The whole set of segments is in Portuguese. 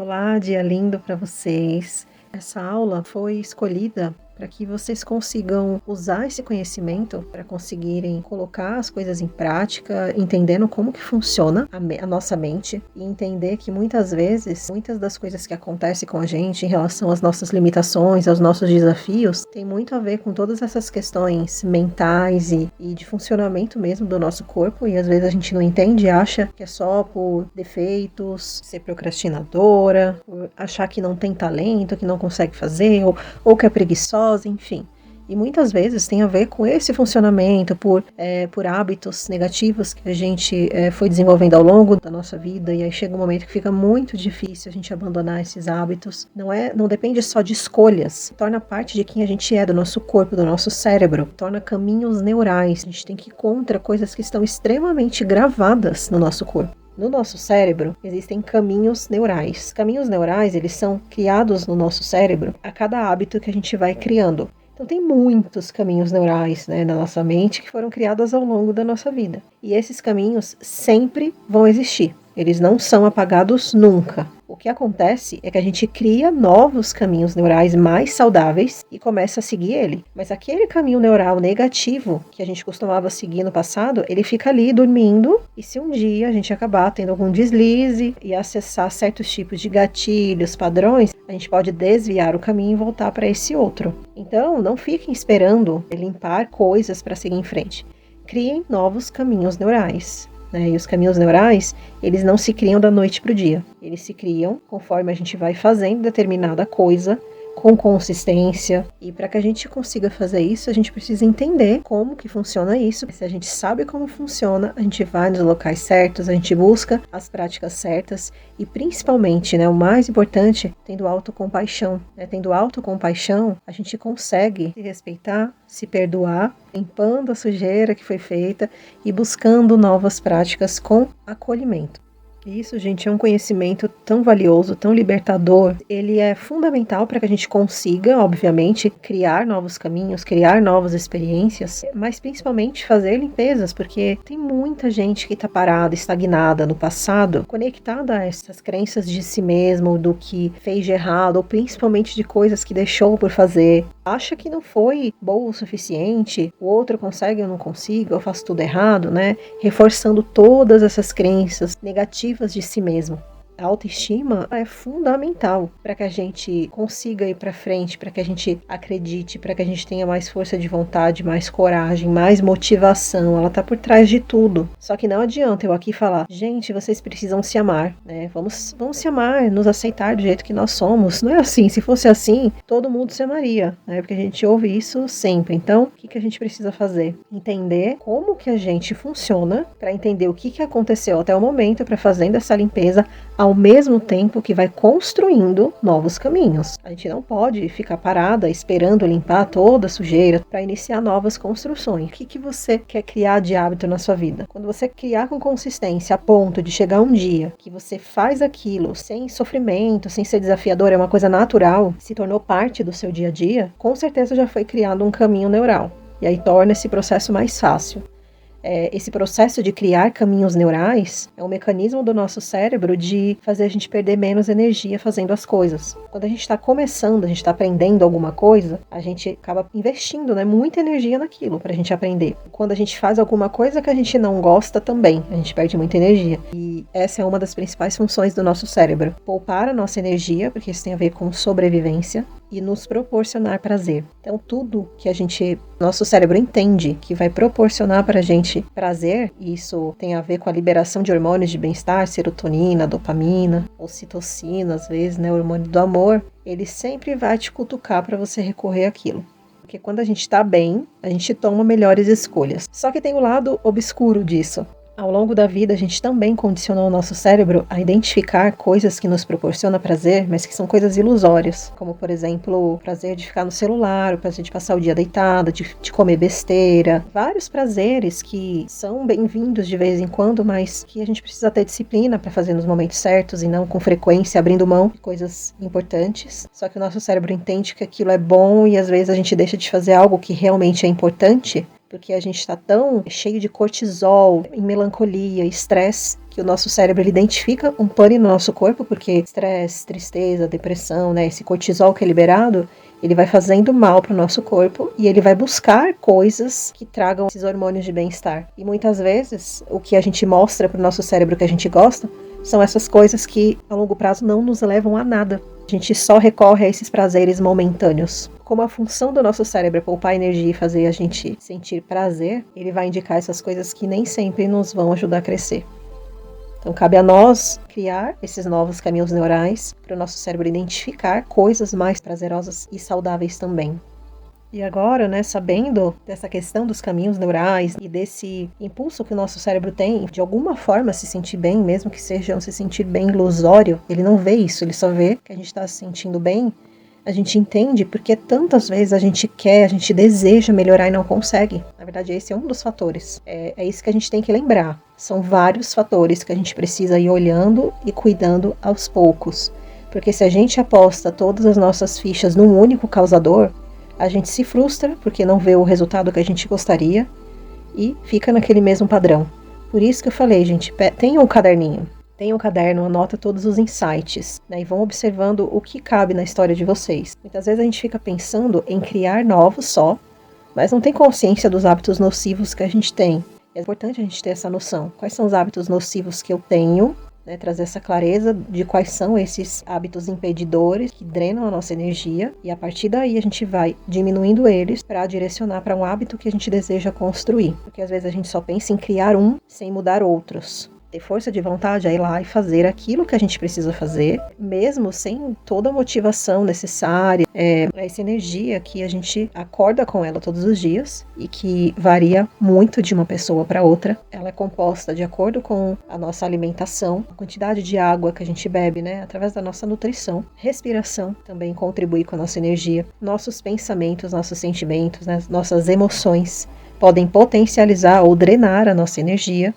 Olá, dia lindo para vocês. Essa aula foi escolhida para que vocês consigam usar esse conhecimento para conseguirem colocar as coisas em prática, entendendo como que funciona a nossa mente e entender que muitas vezes, muitas das coisas que acontecem com a gente em relação às nossas limitações, aos nossos desafios, tem muito a ver com todas essas questões mentais e de funcionamento mesmo do nosso corpo, e às vezes a gente não entende e acha que é só por defeitos, ser procrastinadora, achar que não tem talento, que não consegue fazer, ou que é preguiçosa, enfim. E muitas vezes tem a ver com esse funcionamento, por hábitos negativos que a gente foi desenvolvendo ao longo da nossa vida, e aí chega um momento que fica muito difícil a gente abandonar esses hábitos. Não depende só de escolhas, torna parte de quem a gente é, do nosso corpo, do nosso cérebro, torna caminhos neurais. A gente tem que ir contra coisas que estão extremamente gravadas no nosso corpo. No nosso cérebro existem caminhos neurais. Caminhos neurais, eles são criados no nosso cérebro a cada hábito que a gente vai criando. Então tem muitos caminhos neurais, na nossa mente que foram criados ao longo da nossa vida. E esses caminhos sempre vão existir. Eles não são apagados nunca. O que acontece é que a gente cria novos caminhos neurais mais saudáveis e começa a seguir ele. Mas aquele caminho neural negativo que a gente costumava seguir no passado, ele fica ali dormindo, e se um dia a gente acabar tendo algum deslize e acessar certos tipos de gatilhos, padrões, a gente pode desviar o caminho e voltar para esse outro. Então, não fiquem esperando limpar coisas para seguir em frente. Criem novos caminhos neurais. E os caminhos neurais, eles não se criam da noite para o dia. Eles se criam conforme a gente vai fazendo determinada coisa, com consistência. E para que a gente consiga fazer isso, a gente precisa entender como que funciona isso. Se a gente sabe como funciona, a gente vai nos locais certos, a gente busca as práticas certas e principalmente, o mais importante, tendo autocompaixão. Tendo autocompaixão, a gente consegue se respeitar, se perdoar, limpando a sujeira que foi feita e buscando novas práticas com acolhimento. Isso, gente, é um conhecimento tão valioso, tão libertador. Ele é fundamental para que a gente consiga, obviamente, criar novos caminhos, criar novas experiências, mas principalmente fazer limpezas, porque tem muita gente que está parada, estagnada no passado, conectada a essas crenças de si mesmo, do que fez de errado, ou principalmente de coisas que deixou por fazer. Acha que não foi boa o suficiente, o outro consegue, eu não consigo, eu faço tudo errado, Reforçando todas essas crenças negativas de si mesmo. A autoestima é fundamental para que a gente consiga ir para frente, para que a gente acredite, para que a gente tenha mais força de vontade, mais coragem, mais motivação. Ela tá por trás de tudo. Só que não adianta eu aqui falar, gente, vocês precisam se amar, Vamos se amar, nos aceitar do jeito que nós somos. Não é assim. Se fosse assim, todo mundo se amaria, Porque a gente ouve isso sempre. Então, o que a gente precisa fazer? Entender como que a gente funciona, para entender o que aconteceu até o momento, para fazendo essa limpeza, ao mesmo tempo que vai construindo novos caminhos. A gente não pode ficar parada esperando limpar toda a sujeira para iniciar novas construções. O que você quer criar de hábito na sua vida? Quando você criar com consistência a ponto de chegar um dia que você faz aquilo sem sofrimento, sem ser desafiador, é uma coisa natural, se tornou parte do seu dia a dia, com certeza já foi criado um caminho neural. E aí torna esse processo mais fácil. Esse processo de criar caminhos neurais é um mecanismo do nosso cérebro de fazer a gente perder menos energia fazendo as coisas. Quando a gente está começando, a gente está aprendendo alguma coisa, a gente acaba investindo, muita energia naquilo para a gente aprender. Quando a gente faz alguma coisa que a gente não gosta também, a gente perde muita energia. E essa é uma das principais funções do nosso cérebro. Poupar a nossa energia, porque isso tem a ver com sobrevivência, e nos proporcionar prazer. Então tudo que nosso cérebro entende que vai proporcionar pra gente prazer, e isso tem a ver com a liberação de hormônios de bem-estar, serotonina, dopamina, ocitocina, às vezes, o hormônio do amor, ele sempre vai te cutucar para você recorrer àquilo. Porque quando a gente tá bem, a gente toma melhores escolhas. Só que tem o lado obscuro disso. Ao longo da vida, a gente também condicionou o nosso cérebro a identificar coisas que nos proporcionam prazer, mas que são coisas ilusórias, como, por exemplo, o prazer de ficar no celular, o prazer de passar o dia deitada, de comer besteira. Vários prazeres que são bem-vindos de vez em quando, mas que a gente precisa ter disciplina para fazer nos momentos certos e não com frequência, abrindo mão de coisas importantes. Só que o nosso cérebro entende que aquilo é bom e às vezes a gente deixa de fazer algo que realmente é importante porque a gente está tão cheio de cortisol, em melancolia, estresse, que o nosso cérebro ele identifica um pane no nosso corpo, porque estresse, tristeza, depressão, né, esse cortisol que é liberado, ele vai fazendo mal para o nosso corpo e ele vai buscar coisas que tragam esses hormônios de bem-estar. E muitas vezes, o que a gente mostra para o nosso cérebro que a gente gosta, são essas coisas que a longo prazo não nos levam a nada. A gente só recorre a esses prazeres momentâneos. Como a função do nosso cérebro é poupar energia e fazer a gente sentir prazer, ele vai indicar essas coisas que nem sempre nos vão ajudar a crescer. Então cabe a nós criar esses novos caminhos neurais para o nosso cérebro identificar coisas mais prazerosas e saudáveis também. E agora, né, sabendo dessa questão dos caminhos neurais e desse impulso que o nosso cérebro tem de alguma forma se sentir bem, mesmo que seja um se sentir bem ilusório, ele não vê isso, ele só vê que a gente está se sentindo bem, a gente entende porque tantas vezes a gente quer, a gente deseja melhorar e não consegue. Na verdade, esse é um dos fatores. É isso que a gente tem que lembrar. São vários fatores que a gente precisa ir olhando e cuidando aos poucos. Porque se a gente aposta todas as nossas fichas num único causador, a gente se frustra porque não vê o resultado que a gente gostaria e fica naquele mesmo padrão. Por isso que eu falei, gente, tenha um caderninho. Tenha um caderno, anota todos os insights, né, e vão observando o que cabe na história de vocês. Muitas vezes a gente fica pensando em criar novos só, mas não tem consciência dos hábitos nocivos que a gente tem. É importante a gente ter essa noção. Quais são os hábitos nocivos que eu tenho? Né, trazer essa clareza de quais são esses hábitos impedidores que drenam a nossa energia e a partir daí a gente vai diminuindo eles para direcionar para um hábito que a gente deseja construir. Porque às vezes a gente só pensa em criar um sem mudar outros. Ter força de vontade é ir lá e fazer aquilo que a gente precisa fazer, mesmo sem toda a motivação necessária, essa energia que a gente acorda com ela todos os dias e que varia muito de uma pessoa para outra. Ela é composta de acordo com a nossa alimentação, a quantidade de água que a gente bebe, né, através da nossa nutrição. Respiração também contribui com a nossa energia. Nossos pensamentos, nossos sentimentos, né, nossas emoções podem potencializar ou drenar a nossa energia.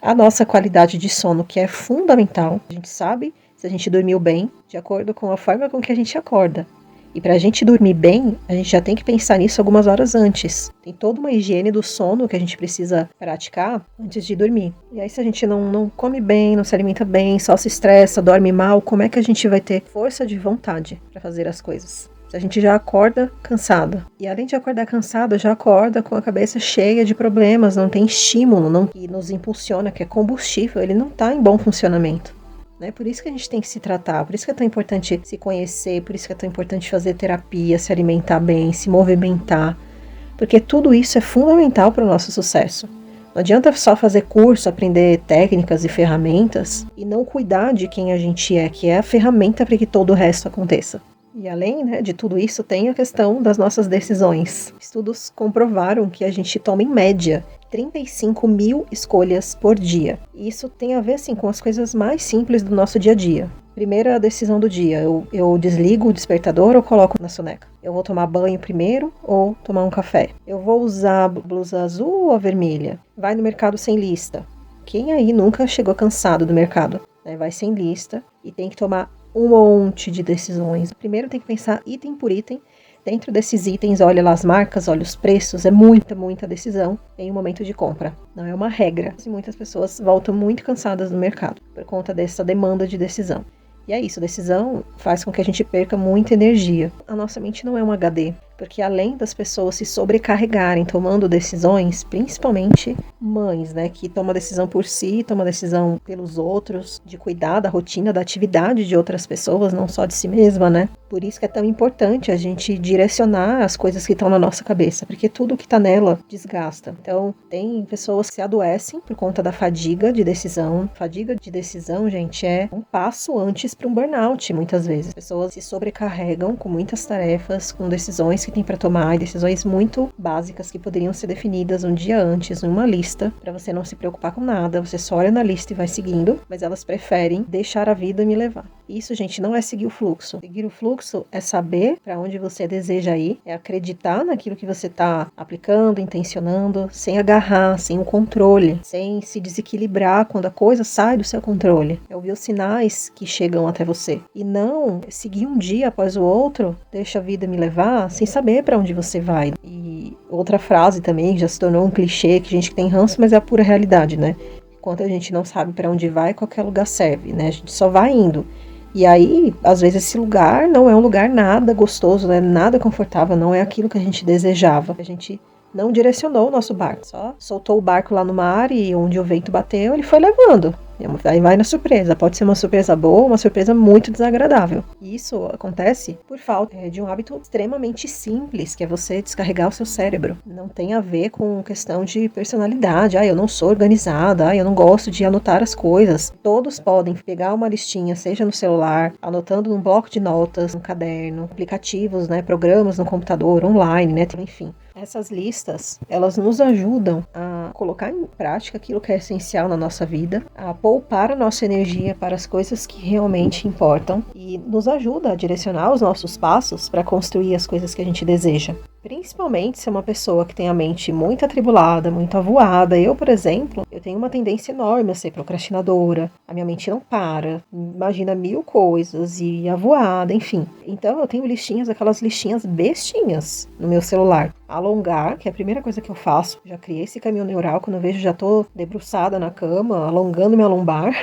A nossa qualidade de sono, que é fundamental. A gente sabe se a gente dormiu bem, de acordo com a forma com que a gente acorda. E para a gente dormir bem, a gente já tem que pensar nisso algumas horas antes. Tem toda uma higiene do sono que a gente precisa praticar antes de dormir. E aí se a gente não come bem, não se alimenta bem, só se estressa, dorme mal, como é que a gente vai ter força de vontade para fazer as coisas? A gente já acorda cansada. E além de acordar cansada, já acorda com a cabeça cheia de problemas, não tem estímulo, que nos impulsiona, que é combustível, ele não está em bom funcionamento. Né? Por isso que a gente tem que se tratar, por isso que é tão importante se conhecer, por isso que é tão importante fazer terapia, se alimentar bem, se movimentar. Porque tudo isso é fundamental para o nosso sucesso. Não adianta só fazer curso, aprender técnicas e ferramentas e não cuidar de quem a gente é, que é a ferramenta para que todo o resto aconteça. E além, né, de tudo isso, tem a questão das nossas decisões. Estudos comprovaram que a gente toma, em média, 35 mil escolhas por dia. E isso tem a ver, assim, com as coisas mais simples do nosso dia a dia. Primeira decisão do dia, eu desligo o despertador ou coloco na soneca? Eu vou tomar banho primeiro ou tomar um café? Eu vou usar blusa azul ou vermelha? Vai no mercado sem lista? Quem aí nunca chegou cansado do mercado? Vai sem lista e tem que tomar um monte de decisões. Primeiro tem que pensar item por item. Dentro desses itens, olha lá as marcas, olha os preços. É muita decisão em um momento de compra. Não é uma regra. E muitas pessoas voltam muito cansadas do mercado por conta dessa demanda de decisão. E é isso, decisão faz com que a gente perca muita energia. A nossa mente não é um HD, porque além das pessoas se sobrecarregarem tomando decisões, principalmente mães, né, que tomam decisão por si, tomam decisão pelos outros, de cuidar da rotina, da atividade de outras pessoas, não só de si mesma, né? Por isso que é tão importante a gente direcionar as coisas que estão na nossa cabeça, porque tudo que está nela desgasta. Então, tem pessoas que se adoecem por conta da fadiga de decisão. Fadiga de decisão, gente, é um passo antes para um burnout, muitas vezes. As pessoas se sobrecarregam com muitas tarefas, com decisões que tem para tomar, e decisões muito básicas que poderiam ser definidas um dia antes, numa lista, para você não se preocupar com nada. Você só olha na lista e vai seguindo, mas elas preferem deixar a vida me levar. Isso, gente, não é seguir o fluxo. Seguir o fluxo é saber para onde você deseja ir, é acreditar naquilo que você está aplicando, intencionando, sem agarrar, sem o controle, sem se desequilibrar quando a coisa sai do seu controle. É ouvir os sinais que chegam até você. E não seguir um dia após o outro, deixa a vida me levar, sem saber para onde você vai. E Outra frase também já se tornou um clichê, que a gente tem ranço, mas é a pura realidade, né? Enquanto a gente não sabe para onde vai, qualquer lugar serve, né? A gente só vai indo. E aí, às vezes, esse lugar não é um lugar nada gostoso, né? Nada confortável, não é aquilo que a gente desejava. A gente não direcionou o nosso barco, só soltou o barco lá no mar e onde o vento bateu, ele foi levando. Aí vai na surpresa. Pode ser uma surpresa boa, uma surpresa muito desagradável. E isso acontece por falta de um hábito extremamente simples, que é você descarregar o seu cérebro. Não tem a ver com questão de personalidade. Eu não sou organizada, eu não gosto de anotar as coisas. Todos podem pegar uma listinha, seja no celular, anotando num bloco de notas, num caderno, aplicativos, né, programas no computador, online, né, enfim. Essas listas, elas nos ajudam a colocar em prática aquilo que é essencial na nossa vida, a poupar a nossa energia para as coisas que realmente importam e nos ajuda a direcionar os nossos passos para construir as coisas que a gente deseja. Principalmente se é uma pessoa que tem a mente muito atribulada, muito avoada. Eu, por exemplo, eu tenho uma tendência enorme a ser procrastinadora. A minha mente não para, imagina 1000 coisas e avoada, enfim. Então eu tenho listinhas, aquelas listinhas bestinhas no meu celular. Alongar, que é a primeira coisa que eu faço. Já criei esse caminho neural, quando eu vejo já tô debruçada na cama, alongando minha lombar.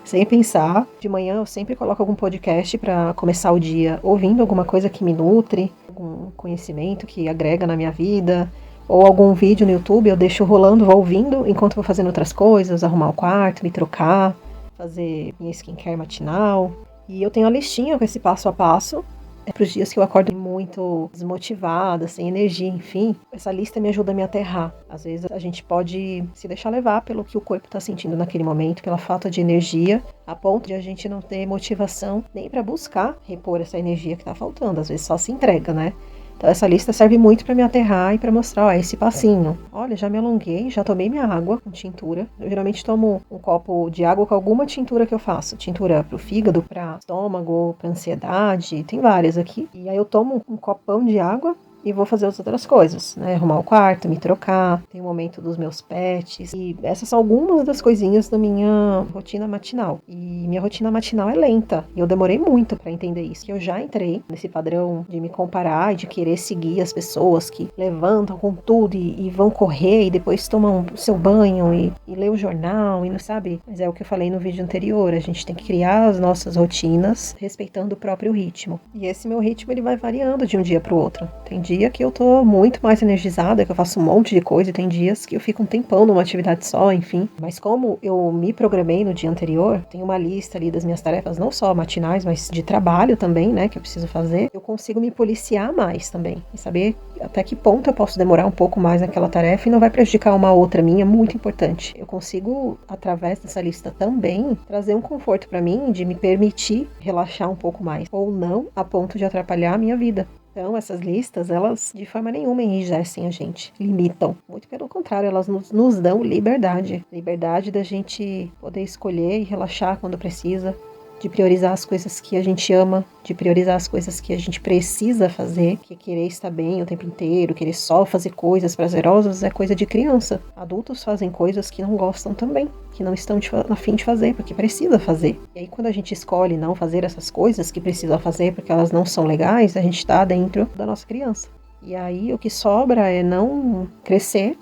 Sem pensar. De manhã eu sempre coloco algum podcast para começar o dia ouvindo alguma coisa que me nutre, algum conhecimento que agrega na minha vida, ou algum vídeo no YouTube eu deixo rolando, vou ouvindo enquanto vou fazendo outras coisas, arrumar o quarto, me trocar, fazer minha skincare matinal. E eu tenho a listinha com esse passo a passo. É para os dias que eu acordo muito desmotivada, sem energia, enfim. Essa lista me ajuda a me aterrar. Às vezes a gente pode se deixar levar pelo que o corpo está sentindo naquele momento, pela falta de energia, a ponto de a gente não ter motivação nem para buscar repor essa energia que está faltando. Às vezes só se entrega, né? Então essa lista serve muito para me aterrar e para mostrar, esse passinho. Olha, já me alonguei, já tomei minha água com tintura. Eu geralmente tomo um copo de água com alguma tintura que eu faço. Tintura pro fígado, para estômago, para ansiedade, tem várias aqui. E aí eu tomo um copão de água e vou fazer as outras coisas, né? Arrumar o quarto, me trocar, tem o momento dos meus pets. E essas são algumas das coisinhas da minha rotina matinal. E minha rotina matinal é lenta. E eu demorei muito pra entender isso. Que eu já entrei nesse padrão de me comparar e de querer seguir as pessoas que levantam com tudo e vão correr e depois tomam o seu banho e lê o jornal e não sabe. Mas é o que eu falei no vídeo anterior. A gente tem que criar as nossas rotinas respeitando o próprio ritmo. E esse meu ritmo, ele vai variando de um dia pro outro. Tem dia que eu tô muito mais energizada, que eu faço um monte de coisa, e tem dias que eu fico um tempão numa atividade só, enfim. Mas como eu me programei no dia anterior, tem uma lista ali das minhas tarefas, não só matinais, mas de trabalho também, né, que eu preciso fazer, eu consigo me policiar mais também, e saber até que ponto eu posso demorar um pouco mais naquela tarefa e não vai prejudicar uma outra minha, muito importante. Eu consigo, através dessa lista também, trazer um conforto pra mim de me permitir relaxar um pouco mais, ou não a ponto de atrapalhar a minha vida. Então, essas listas, elas de forma nenhuma enrijecem a gente, limitam. Muito pelo contrário, elas nos dão liberdade. Liberdade da gente poder escolher e relaxar quando precisa, de priorizar as coisas que a gente ama, de priorizar as coisas que a gente precisa fazer, que querer estar bem o tempo inteiro, querer só fazer coisas prazerosas é coisa de criança. Adultos fazem coisas que não gostam também, que não estão a fim de fazer, porque precisa fazer. E aí quando a gente escolhe não fazer essas coisas que precisa fazer porque elas não são legais, a gente está dentro da nossa criança. E aí o que sobra é não crescer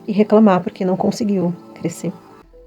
e reclamar porque não conseguiu crescer.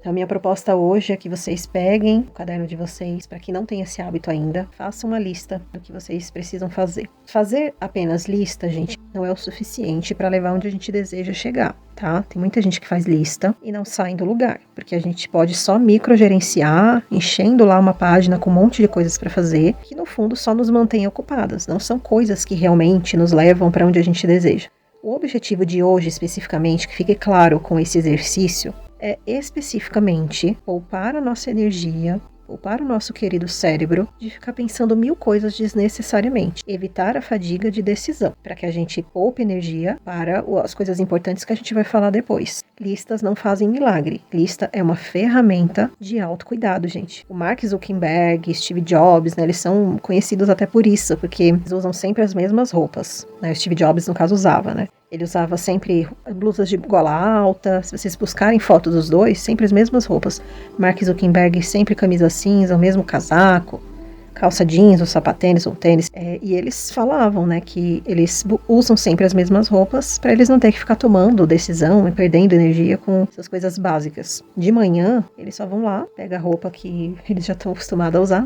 Então, a minha proposta hoje é que vocês peguem o caderno de vocês, para quem não tem esse hábito ainda, façam uma lista do que vocês precisam fazer. Fazer apenas lista, gente, não é o suficiente para levar onde a gente deseja chegar, tá? Tem muita gente que faz lista e não sai do lugar, porque a gente pode só microgerenciar, enchendo lá uma página com um monte de coisas para fazer, que no fundo só nos mantém ocupadas, não são coisas que realmente nos levam para onde a gente deseja. O objetivo de hoje, especificamente, que fique claro com esse exercício, é especificamente poupar a nossa energia, poupar o nosso querido cérebro de ficar pensando 1000 coisas desnecessariamente. Evitar a fadiga de decisão, para que a gente poupe energia para as coisas importantes que a gente vai falar depois. Listas não fazem milagre. Lista é uma ferramenta de autocuidado, gente. O Mark Zuckerberg, Steve Jobs, né, eles são conhecidos até por isso, porque eles usam sempre as mesmas roupas, né? O Steve Jobs, no caso, usava, né? Ele usava sempre blusas de gola alta. Se vocês buscarem fotos dos dois, sempre as mesmas roupas. Mark Zuckerberg sempre camisa cinza, o mesmo casaco. calça jeans, ou sapatênis, ou tênis. E eles falavam, né, que eles usam sempre as mesmas roupas para eles não ter que ficar tomando decisão e perdendo energia com essas coisas básicas. De manhã, eles só vão lá, pega a roupa que eles já estão acostumados a usar,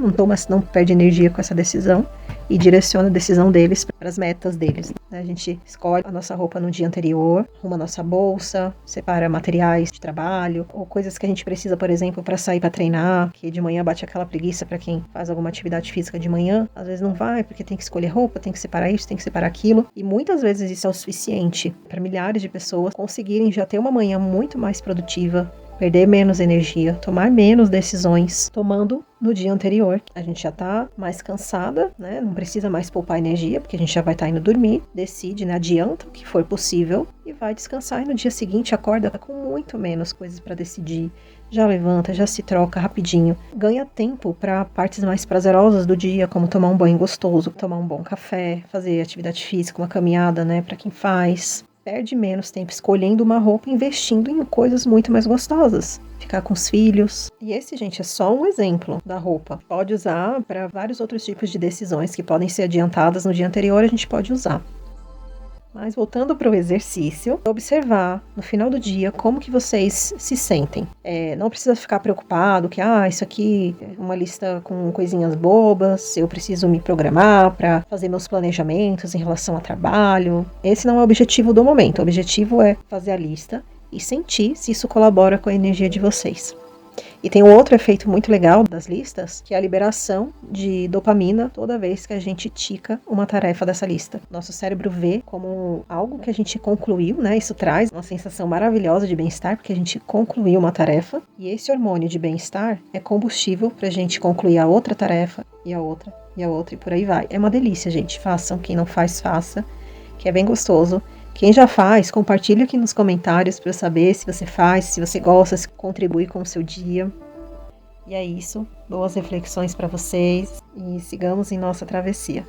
não perde energia com essa decisão e direciona a decisão deles para as metas deles. A gente escolhe a nossa roupa no dia anterior, arruma a nossa bolsa, separa materiais de trabalho ou coisas que a gente precisa, por exemplo, para sair para treinar, que de manhã bate aquela preguiça para quem faz alguma atividade física de manhã, às vezes não vai porque tem que escolher roupa, tem que separar isso, tem que separar aquilo, e muitas vezes isso é o suficiente para milhares de pessoas conseguirem já ter uma manhã muito mais produtiva, perder menos energia, tomar menos decisões, tomando no dia anterior. A gente já tá mais cansada, né? Não precisa mais poupar energia, porque a gente já vai estar indo dormir, decide, né? Adianta o que for possível e vai descansar. E no dia seguinte acorda com muito menos coisas para decidir. Já levanta, já se troca rapidinho. Ganha tempo para partes mais prazerosas do dia, como tomar um banho gostoso, tomar um bom café, fazer atividade física, uma caminhada, né? Para quem faz. Perde menos tempo escolhendo uma roupa, investindo em coisas muito mais gostosas. Ficar com os filhos. E esse, gente, é só um exemplo da roupa. Pode usar para vários outros tipos de decisões que podem ser adiantadas no dia anterior, a gente pode usar. Mas voltando para o exercício, observar no final do dia como que vocês se sentem. Não precisa ficar preocupado que, isso aqui é uma lista com coisinhas bobas, eu preciso me programar para fazer meus planejamentos em relação ao trabalho. Esse não é o objetivo do momento. O objetivo é fazer a lista e sentir se isso colabora com a energia de vocês. E tem um outro efeito muito legal das listas, que é a liberação de dopamina toda vez que a gente tica uma tarefa dessa lista. Nosso cérebro vê como algo que a gente concluiu, né? Isso traz uma sensação maravilhosa de bem-estar, porque a gente concluiu uma tarefa. E esse hormônio de bem-estar é combustível para a gente concluir a outra tarefa, e a outra, e a outra, e por aí vai. É uma delícia, gente. Façam. Quem não faz, faça, que é bem gostoso. Quem já faz, compartilha aqui nos comentários para eu saber se você faz, se você gosta, se contribui com o seu dia. E é isso. Boas reflexões para vocês e sigamos em nossa travessia.